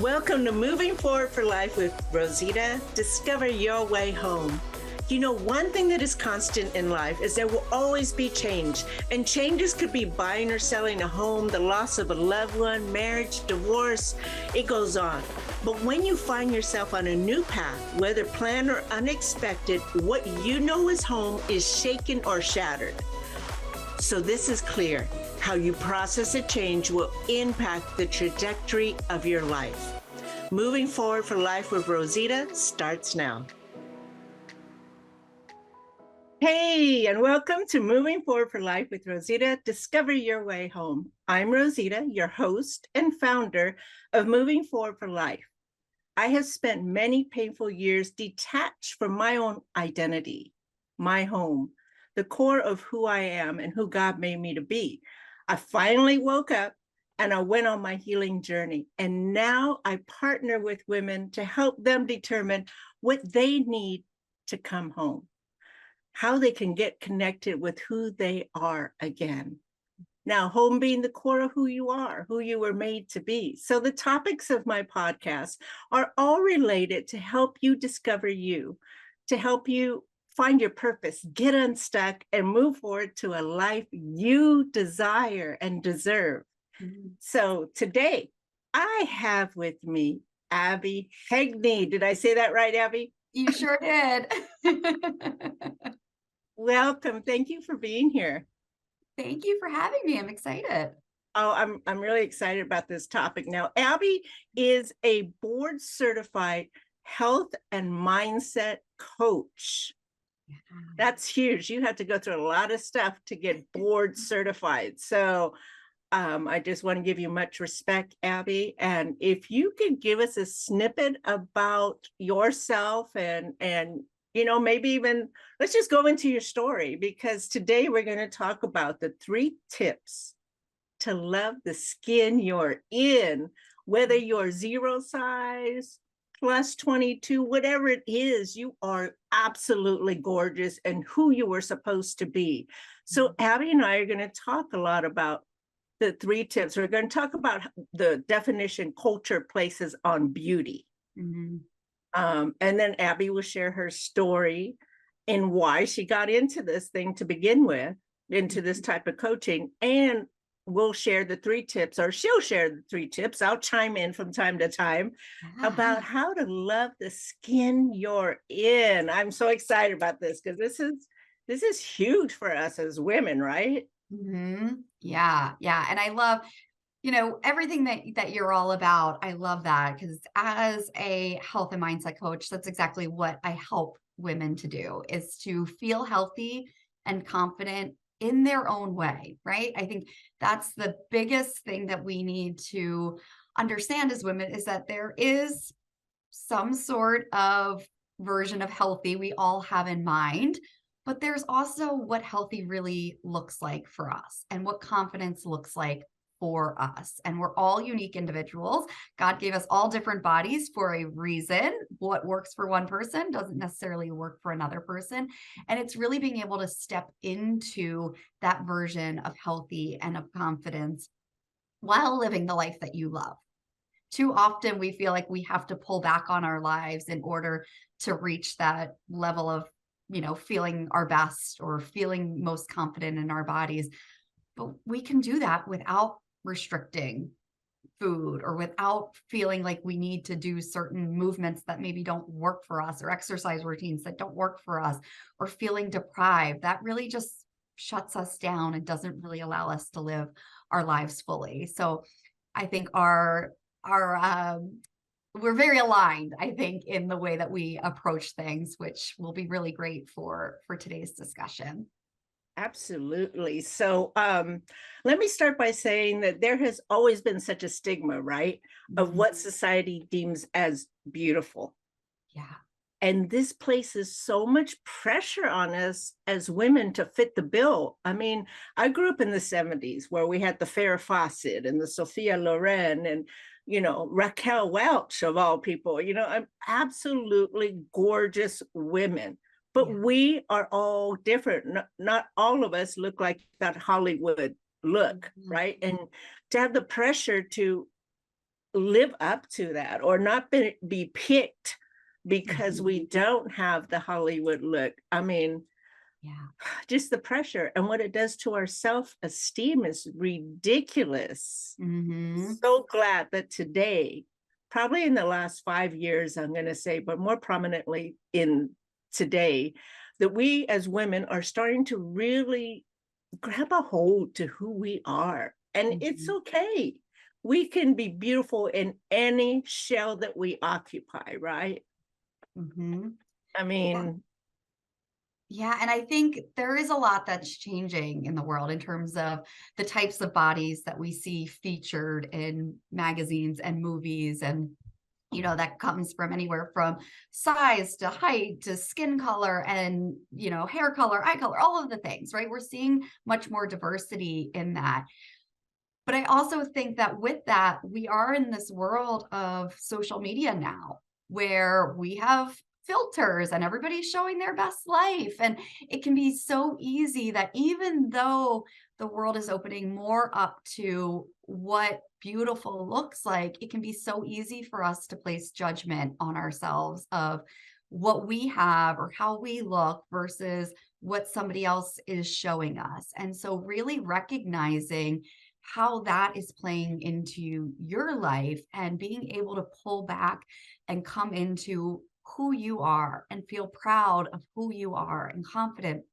Welcome to Moving Forward for Life with Rosita. Discover your way home. You know, one thing that is constant in life is there will always be change. And changes could be buying or selling a home, the loss of a loved one, marriage, divorce, it goes on. But when you find yourself on a new path, whether planned or unexpected, what you know is home is shaken or shattered. So this is clear. How you process a change will impact the trajectory of your life. Moving Forward for Life with Rosita starts now. Hey, and welcome to Moving Forward for Life with Rosita. Discover your way home. I'm Rosita, your host and founder of Moving Forward for Life. I have spent many painful years detached from my own identity, my home, the core of who I am and who God made me to be. I finally woke up and I went on my healing journey. And now I partner with women to help them determine what they need to come home, how they can get connected with who they are again. Now, home being the core of who you are, who you were made to be. So the topics of my podcast are all related to help you discover you, to help you find your purpose, get unstuck, and move forward to a life you desire and deserve. Mm-hmm. So today, I have with me Abbey Heagney. Did I say that right, Abbey? You sure did. Welcome. Thank you for being here. Thank you for having me. I'm excited. Oh, I'm really excited about this topic. Now, Abbey is a board certified health and mindset coach. That's huge. You have to go through a lot of stuff to get board certified. So I just want to give you much respect, Abbey. And if you could give us a snippet about yourself and you know, maybe even let's just go into your story, because today we're going to talk about the 3 tips to love the skin you're in, whether you're 0 size, plus 22, whatever it is, you are absolutely gorgeous and who you were supposed to be. So Abbey and I are going to talk a lot about the 3 tips. We're going to talk about the definition culture places on beauty. Mm-hmm. And then Abbey will share her story and why she got into this thing to begin with, into this type of coaching. And we'll share the 3 tips, or she'll share the 3 tips. I'll chime in from time to time about how to love the skin you're in. I'm so excited about this because this is huge for us as women, right? Mm-hmm. Yeah. And I love, everything that you're all about. I love that because as a health and mindset coach, that's exactly what I help women to do, is to feel healthy and confident in their own way, right? I think that's the biggest thing that we need to understand as women, is that there is some sort of version of healthy we all have in mind, but there's also what healthy really looks like for us and what confidence looks like for us. And we're all unique individuals. God gave us all different bodies for a reason. What works for one person doesn't necessarily work for another person. And it's really being able to step into that version of healthy and of confidence while living the life that you love. Too often we feel like we have to pull back on our lives in order to reach that level of, feeling our best or feeling most confident in our bodies. But we can do that without restricting food or without feeling like we need to do certain movements that maybe don't work for us, or exercise routines that don't work for us, or feeling deprived. That really just shuts us down and doesn't really allow us to live our lives fully. So I think we're very aligned, I think, in the way that we approach things, which will be really great for today's discussion. Absolutely. So let me start by saying that there has always been such a stigma, right, of what society deems as beautiful. Yeah. And this places so much pressure on us as women to fit the bill. I mean, I grew up in the 70s where we had the Farrah Faucet and the Sophia Loren and, Raquel Welch of all people, absolutely gorgeous women. But we are all different. Not all of us look like that Hollywood look, right? And to have the pressure to live up to that or not be picked because we don't have the Hollywood look. I mean, Yeah. just the pressure and what it does to our self-esteem is ridiculous. So glad that today, probably in the last 5 years, I'm going to say, but more prominently in today, that we as women are starting to really grab a hold to who we are. And it's okay. We can be beautiful in any shell that we occupy, right? I mean, yeah. And I think there is a lot that's changing in the world in terms of the types of bodies that we see featured in magazines and movies. And, you know, that comes from anywhere from size to height to skin color and, you know, hair color, eye color, all of the things, right? We're seeing much more diversity in that. But I also think that with that, we are in this world of social media now where we have filters and everybody's showing their best life. And it can be so easy that even though the world is opening more up to what beautiful looks like, it can be so easy for us to place judgment on ourselves of what we have or how we look versus what somebody else is showing us. And so really recognizing how that is playing into your life and being able to pull back and come into who you are and feel proud of who you are and confident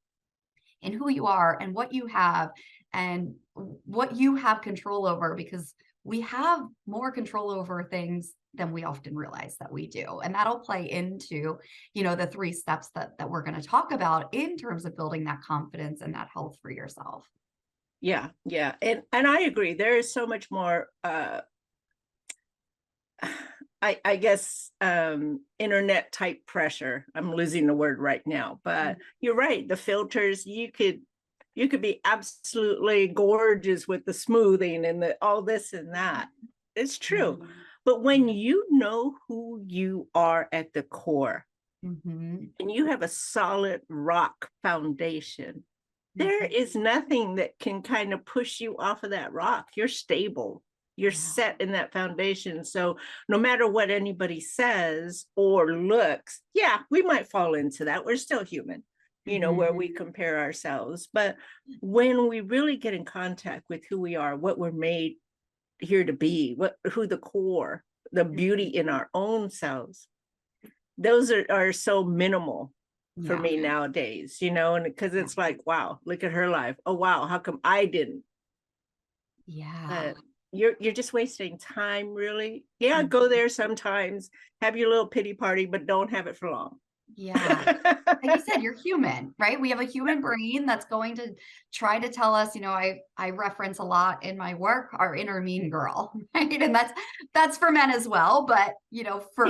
in who you are and what you have and what you have control over, because we have more control over things than we often realize that we do. And that'll play into, you know, the 3 steps that we're going to talk about in terms of building that confidence and that health for yourself. yeah, and I agree. There is so much more I guess internet type pressure. I'm losing the word right now, but you're right. The filters, you could be absolutely gorgeous with the smoothing and the all this and that. It's true. But when you know who you are at the core and you have a solid rock foundation, there is nothing that can kind of push you off of that rock. You're stable. You're set in that foundation. So no matter what anybody says or looks, yeah, we might fall into that. We're still human, you know, where we compare ourselves. But when we really get in contact with who we are, what we're made here to be, who the core, the beauty in our own selves, those are so minimal for me nowadays, you know, and because it's like, wow, look at her life. Oh, wow, how come I didn't? You're just wasting time, really. Yeah, go there sometimes, have your little pity party, but don't have it for long. Yeah. Like you said, you're human, right? We have a human brain that's going to try to tell us, you know, I reference a lot in my work our inner mean girl, right? And that's for men as well, but you know, for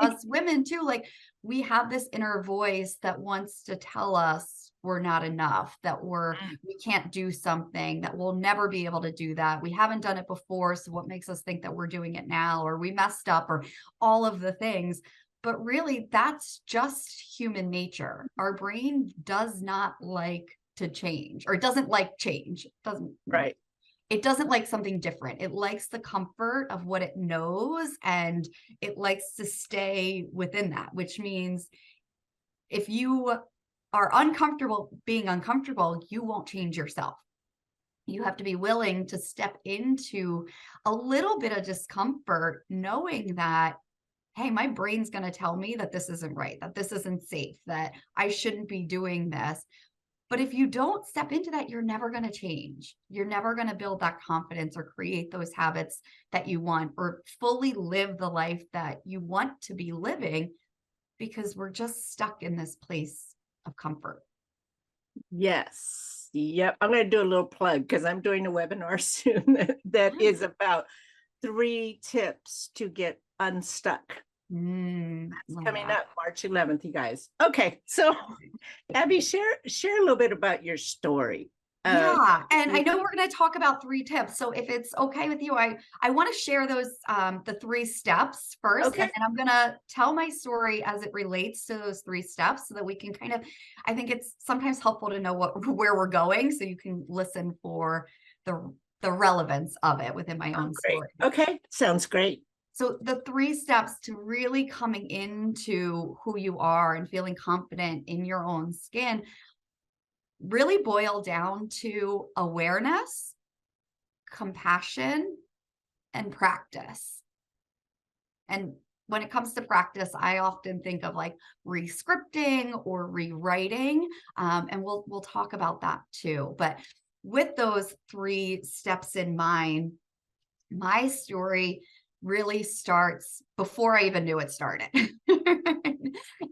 us women too, like we have this inner voice that wants to tell us we're not enough, that we can't do something, that we'll never be able to do that. We haven't done it before, so what makes us think that we're doing it now, or we messed up, or all of the things. But really, that's just human nature. Our brain does not like to change, or it doesn't like change. It doesn't, right. It doesn't like something different. It likes the comfort of what it knows, and it likes to stay within that, which means if you are uncomfortable being uncomfortable, you won't change yourself. You have to be willing to step into a little bit of discomfort, knowing that, hey, my brain's going to tell me that this isn't right, that this isn't safe, that I shouldn't be doing this. But if you don't step into that, you're never going to change. You're never going to build that confidence or create those habits that you want or fully live the life that you want to be living, because we're just stuck in this place of comfort. Yes. Yep. I'm going to do a little plug because I'm doing a webinar soon that is about 3 tips to get unstuck. That's coming up March 11th, you guys. Okay, so Abby, share a little bit about your story. Yeah, and I know we're going to talk about 3 tips. So if it's okay with you, I want to share those the 3 steps first, okay. and I'm going to tell my story as it relates to those 3 steps, so that we can kind of, I think it's sometimes helpful to know where we're going, so you can listen for the relevance of it within my own story. Okay, sounds great. So the 3 steps to really coming into who you are and feeling confident in your own skin really boil down to awareness, compassion, and practice. And when it comes to practice, I often think of like re-scripting or rewriting, and we'll talk about that too. But with those 3 steps in mind, my story really starts before I even knew it started.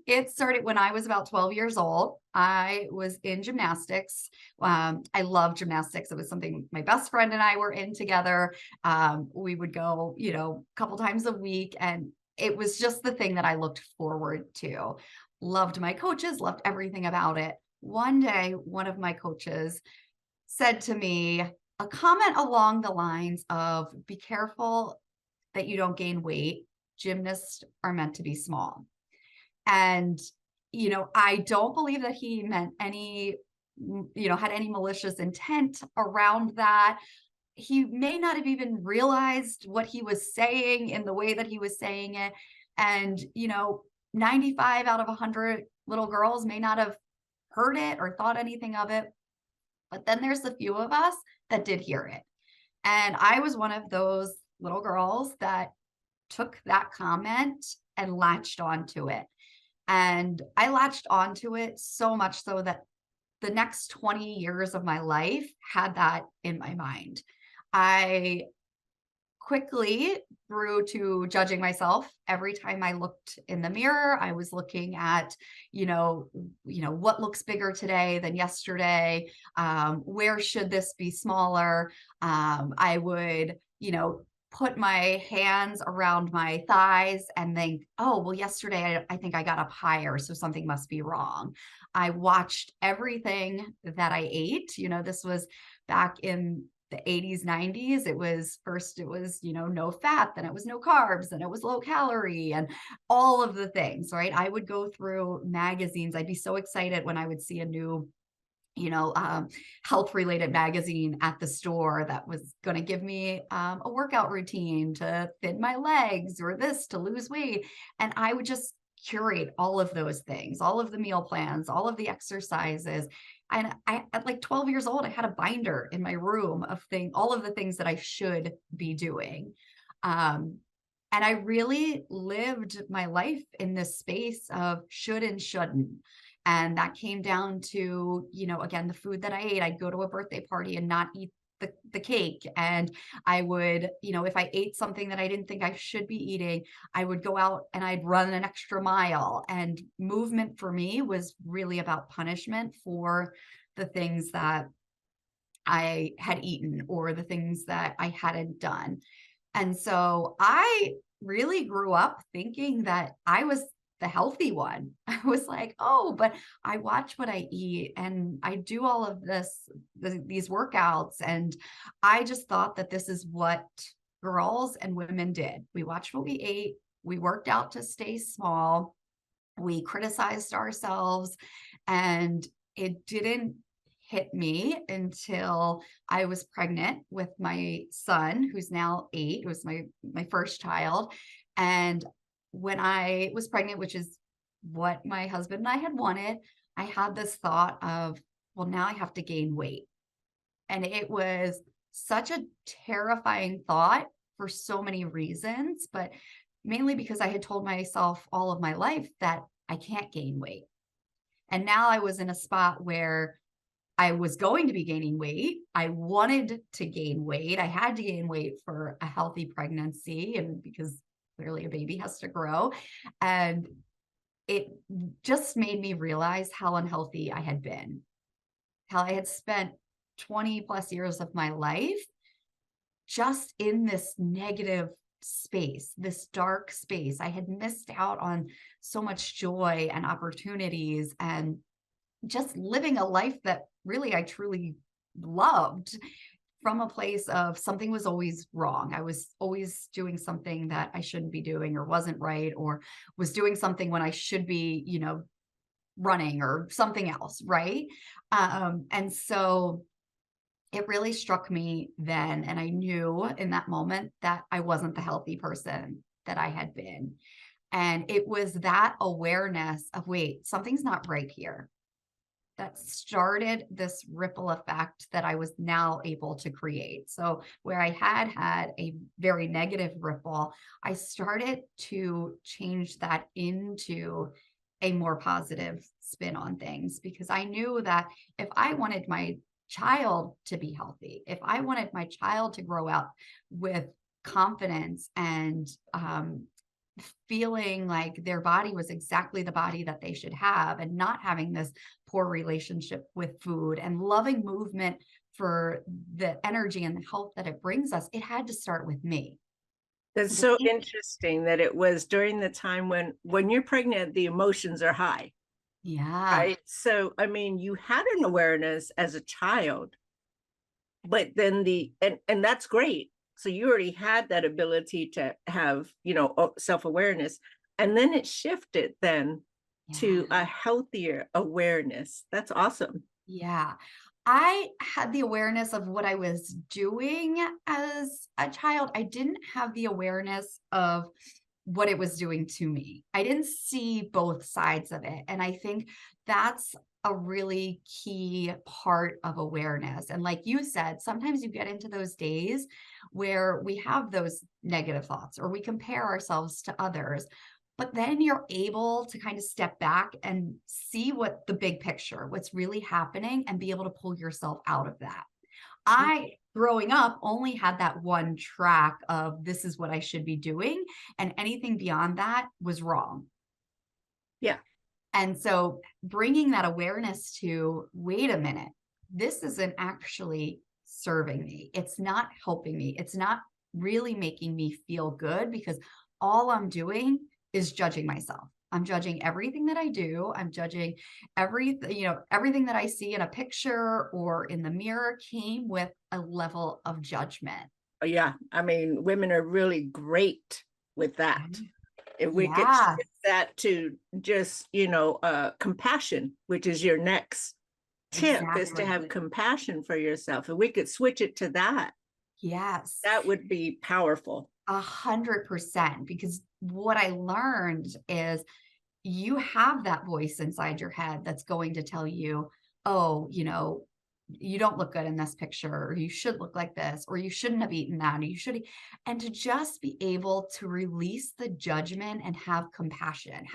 It started when I was about 12 years old. I was in gymnastics. I love gymnastics. It was something my best friend and I were in together. We would go, a couple times a week, and it was just the thing that I looked forward to. Loved my coaches, loved everything about it. One day, one of my coaches said to me a comment along the lines of, be careful that you don't gain weight. Gymnasts are meant to be small. And, I don't believe that he meant had any malicious intent around that. He may not have even realized what he was saying in the way that he was saying it. And, 95 out of 100 little girls may not have heard it or thought anything of it. But then there's a few of us that did hear it. And I was one of those little girls that took that comment and latched onto it. And I latched onto it so much so that the next 20 years of my life had that in my mind. I quickly grew to judging myself every time I looked in the mirror. I was looking at, what looks bigger today than yesterday? Where should this be smaller? I would, put my hands around my thighs and think, oh, well, yesterday I think I got up higher, so something must be wrong. I watched everything that I ate. This was back in the 80s, 90s. It was, no fat, then it was no carbs, then it was low calorie, and all of the things, right? I would go through magazines. I'd be so excited when I would see a new health related magazine at the store that was going to give me a workout routine to thin my legs or this to lose weight. And I would just curate all of those things, all of the meal plans, all of the exercises. And I, at like 12 years old, I had a binder in my room of all of the things that I should be doing. And I really lived my life in this space of should and shouldn't. And that came down to, again, the food that I ate. I'd go to a birthday party and not eat the cake. And I would, if I ate something that I didn't think I should be eating, I would go out and I'd run an extra mile. And movement for me was really about punishment for the things that I had eaten or the things that I hadn't done. And so I really grew up thinking that I was the healthy one. I was like, oh, but I watch what I eat and I do all of these workouts. And I just thought that this is what girls and women did. We watched what we ate. We worked out to stay small. We criticized ourselves, and it didn't hit me until I was pregnant with my son, who's now 8. It was my first child. And when I was pregnant, which is what my husband and I had wanted, I had this thought of, well, now I have to gain weight. And it was such a terrifying thought for so many reasons, but mainly because I had told myself all of my life that I can't gain weight. And now I was in a spot where I was going to be gaining weight. I wanted to gain weight. I had to gain weight for a healthy pregnancy, and because clearly a baby has to grow. And it just made me realize how unhealthy I had been, how I had spent 20 plus years of my life just in this negative space, this dark space. I had missed out on so much joy and opportunities and just living a life that really I truly loved, from a place of something was always wrong. I was always doing something that I shouldn't be doing or wasn't right, or was doing something when I should be, running or something else. Right. And so it really struck me then. And I knew in that moment that I wasn't the healthy person that I had been. And it was that awareness of, wait, something's not right here, that started this ripple effect that I was now able to create. So where I had a very negative ripple, I started to change that into a more positive spin on things, because I knew that if I wanted my child to be healthy, if I wanted my child to grow up with confidence and feeling like their body was exactly the body that they should have, and not having this poor relationship with food, and loving movement for the energy and the health that it brings us, it had to start with me. That's so interesting that it was during the time when you're pregnant, the emotions are high. Yeah. Right. So, I mean, you had an awareness as a child, but then and that's great. So you already had that ability to have, self-awareness. And then it shifted then to Yeah. a healthier awareness. That's awesome. Yeah. I had the awareness of what I was doing as a child. I didn't have the awareness of what it was doing to me. I didn't see both sides of it. And I think that's a really key part of awareness. And like you said, sometimes you get into those days where we have those negative thoughts, or we compare ourselves to others. But then you're able to kind of step back and see what the big picture, what's really happening, and be able to pull yourself out of that. I, growing up, only had that one track of this is what I should be doing, and anything beyond that was wrong. Yeah. And so bringing that awareness to, wait a minute, this isn't actually serving me. It's not helping me. It's not really making me feel good, because all I'm doing is judging myself. I'm judging everything that I do. I'm judging everything that I see in a picture or in the mirror came with a level of judgment. Yeah. I mean, women are really great with that. If we could Yeah, shift that to just, compassion, which is your next tip, is to exactly. have compassion for yourself. If we could switch it to that, Yes. that would be powerful. 100%, because what I learned is you have that voice inside your head that's going to tell you, oh, you don't look good in this picture, or you should look like this, or you shouldn't have eaten that, or you should. And to just be able to release the judgment and have compassion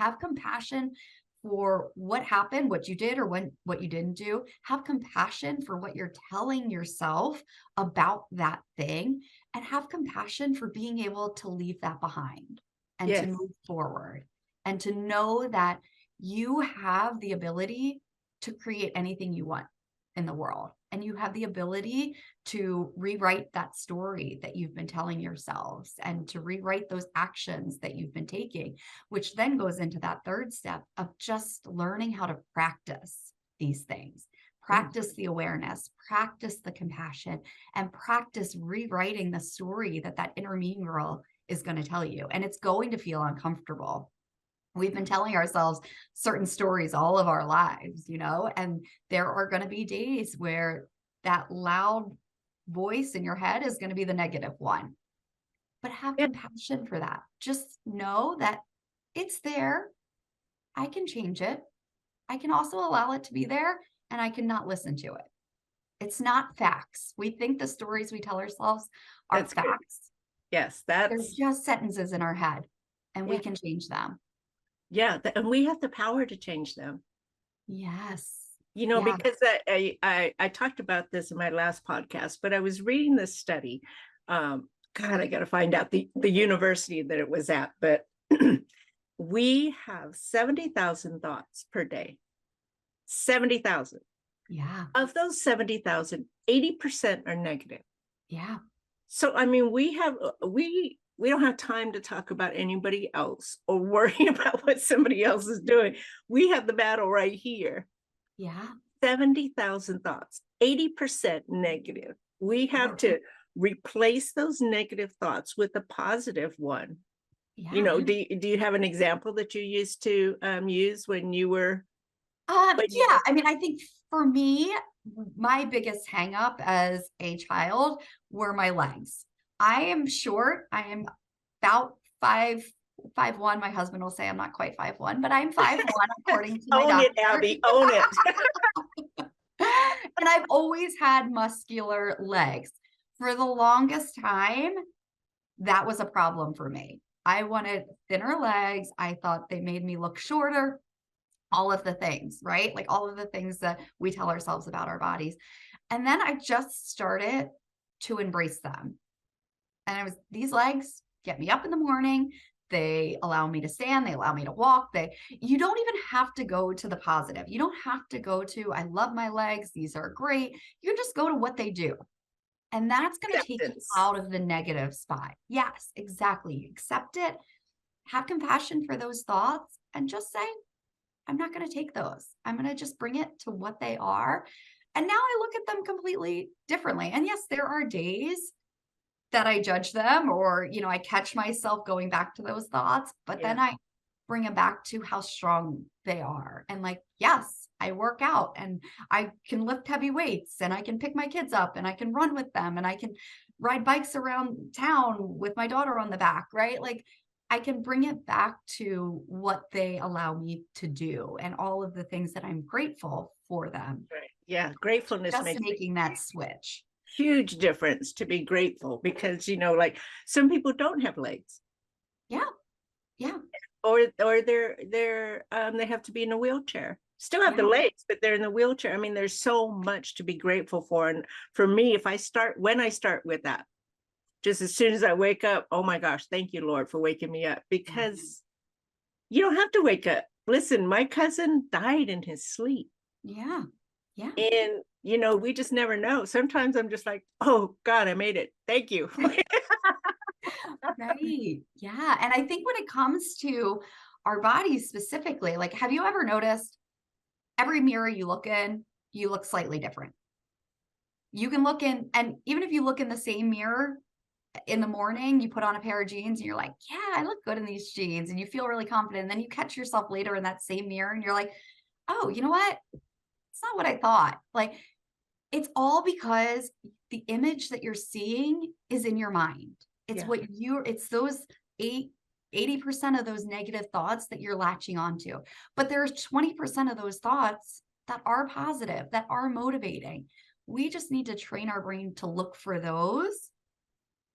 for what happened, what you did, or what you didn't do. Have compassion for what you're telling yourself about that thing, and have compassion for being able to leave that behind and to Yes. move forward, and to know that you have the ability to create anything you want in the world. And you have the ability to rewrite that story that you've been telling yourselves, and to rewrite those actions that you've been taking, which then goes into that third step of just learning how to practice these things. Practice the awareness, practice the compassion, and practice rewriting the story that inner mean girl is going to tell you. And it's going to feel uncomfortable. We've been telling ourselves certain stories all of our lives, and there are going to be days where that loud voice in your head is going to be the negative one. But have Yeah, compassion for that. Just know that it's there. I can change it. I can also allow it to be there, and I cannot listen to it. It's not facts. We think the stories we tell ourselves are that's good. facts. Yes, They're that's just sentences in our head, and we yeah, can change them. yeah, and we have the power to change them. Yes. Yeah. Because I talked about this in my last podcast, but I was reading this study. God, I got to find out the university that it was at, but we have 70,000 thoughts per day. 70,000. Yeah. Of those 70,000, 80% are negative. Yeah. So, I mean, we don't have time to talk about anybody else or worry about what somebody else is doing. We have the battle right here. Yeah. 70,000 thoughts, 80% negative. We have to replace those negative thoughts with a positive one. Yeah. Do you have an example that you used to use when you were Yeah. I mean, I think for me, my biggest hang up as a child were my legs. I am short. I am about 5'1". My husband will say I'm not quite 5'1", but I'm 5'1" according to my Own doctor. it, Abby, own it. And I've always had muscular legs. For the longest time, that was a problem for me. I wanted thinner legs. I thought they made me look shorter, all of the things, right? Like all of the things that we tell ourselves about our bodies. And then I just started to embrace them. And these legs get me up in the morning. They allow me to stand. They allow me to walk. You don't even have to go to the positive. You don't have to go to, I love my legs. These are great. You can just go to what they do. And that's going to take you out of the negative spot. Yes, exactly. You accept it, have compassion for those thoughts, and just say, I'm not going to take those. I'm going to just bring it to what they are. And now I look at them completely differently. And yes, there are days that I judge them, or, I catch myself going back to those thoughts, but then I bring them back to how strong they are. And like, yes, I work out and I can lift heavy weights and I can pick my kids up and I can run with them and I can ride bikes around town with my daughter on the back, right? Like I can bring it back to what they allow me to do and all of the things that I'm grateful for them. Right. Yeah. Gratefulness Just makes making that switch. Huge difference to be grateful because, like some people don't have legs. Yeah. Yeah. Or they have to be in a wheelchair. Still have the legs, but they're in the wheelchair. I mean, there's so much to be grateful for. And for me, when I start with that, just as soon as I wake up, oh my gosh, thank you, Lord, for waking me up, because you don't have to wake up. Listen, my cousin died in his sleep. Yeah. Yeah. And, we just never know. Sometimes I'm just like, oh God, I made it. Thank you. Right. Yeah. And I think when it comes to our bodies specifically, like, have you ever noticed every mirror you look in, you look slightly different? You can look in, and even if you look in the same mirror in the morning, you put on a pair of jeans and you're like, yeah, I look good in these jeans, and you feel really confident. And then you catch yourself later in that same mirror and you're like, oh, you know what? It's not what I thought. Like, it's all because the image that you're seeing is in your mind. It's it's those 80% of those negative thoughts that you're latching onto. But there's 20% of those thoughts that are positive, that are motivating. We just need to train our brain to look for those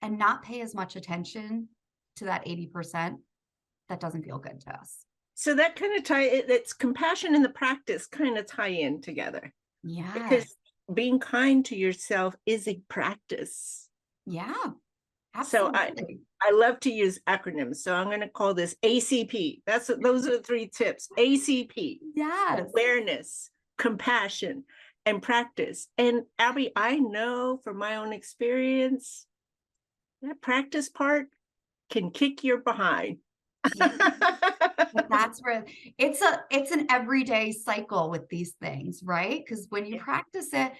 and not pay as much attention to that 80% that doesn't feel good to us. So that kind of it's compassion and the practice kind of tie in together. Yeah. Because being kind to yourself is a practice. Yeah. Absolutely. So I love to use acronyms. So I'm going to call this ACP. Those are the 3 tips. ACP. Yes. Awareness, compassion, and practice. And Abby, I know from my own experience, that practice part can kick your behind. That's where it's an everyday cycle with these things, right? Because when you practice it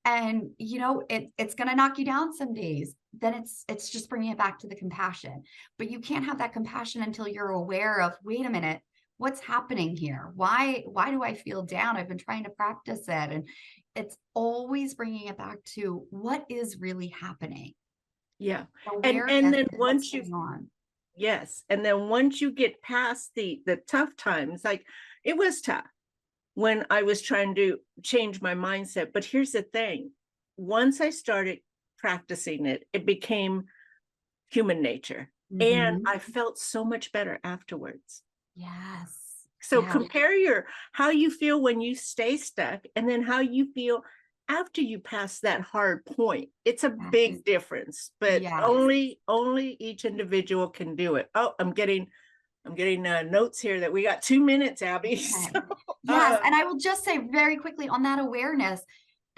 and it's going to knock you down some days, then it's just bringing it back to the compassion. But you can't have that compassion until you're aware of, wait a minute, what's happening here? Why do I feel down? I've been trying to practice it. And it's always bringing it back to what is really happening. Yeah. And then once and then once you get past the tough times, like it was tough when I was trying to change my mindset. But here's the thing. Once I started practicing it, it became human nature. And I felt so much better afterwards. Yes. So compare how you feel when you stay stuck and then how you feel after you pass that hard point. It's a big difference, but only each individual can do it. Oh, I'm getting notes here that we got 2 minutes, Abby. Okay. So, yes. And I will just say very quickly on that awareness,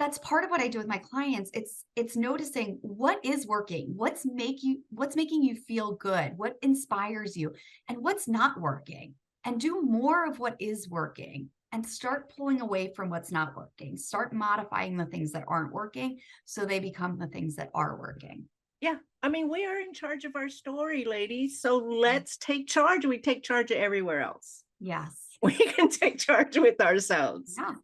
that's part of what I do with my clients. It's noticing what is working, what's making you feel good, what inspires you, and what's not working, and do more of what is working. And start pulling away from what's not working. Start modifying the things that aren't working so they become the things that are working. Yeah. I mean, we are in charge of our story, ladies. So let's take charge. We take charge of everywhere else. Yes. We can take charge with ourselves. Yeah.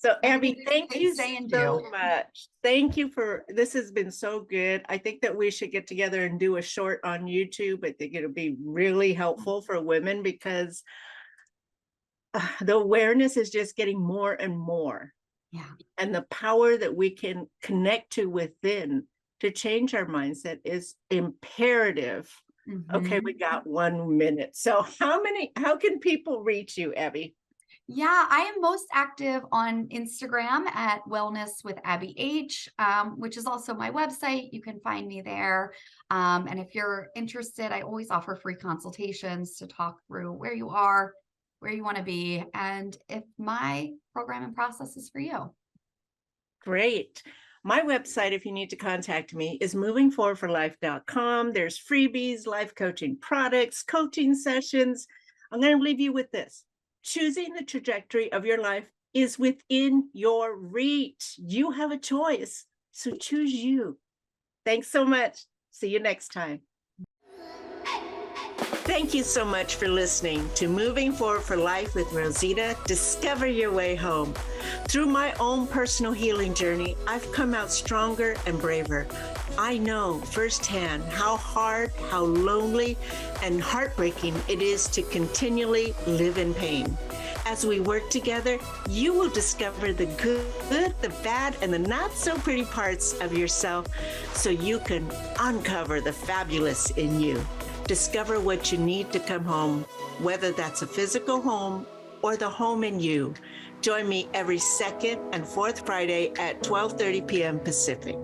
So Abby, thank you Stay and so do. much. Thank you for, this has been so good. I think that we should get together and do a short on YouTube. I think it'll be really helpful for women because the awareness is just getting more and more. Yeah. And the power that we can connect to within to change our mindset is imperative. Okay, we got 1 minute. So how can people reach you, Abby? Yeah, I am most active on Instagram at Wellness with Abbey H, which is also my website. You can find me there. And if you're interested, I always offer free consultations to talk through where you are, where you want to be, and if my program and process is for you. Great. My website, if you need to contact me, is movingforwardforlife.com. There's freebies, life coaching products, coaching sessions. I'm going to leave you with this. Choosing the trajectory of your life is within your reach. You have a choice, so choose you. Thanks so much. See you next time. Thank you so much for listening to Moving Forward for Life with Rosita. Discover your way home. Through my own personal healing journey, I've come out stronger and braver. I know firsthand how hard, how lonely, and heartbreaking it is to continually live in pain. As we work together, you will discover the good, the bad, and the not so pretty parts of yourself so you can uncover the fabulous in you. Discover what you need to come home, whether that's a physical home or the home in you. Join me every second and fourth Friday at 12:30 p.m. Pacific.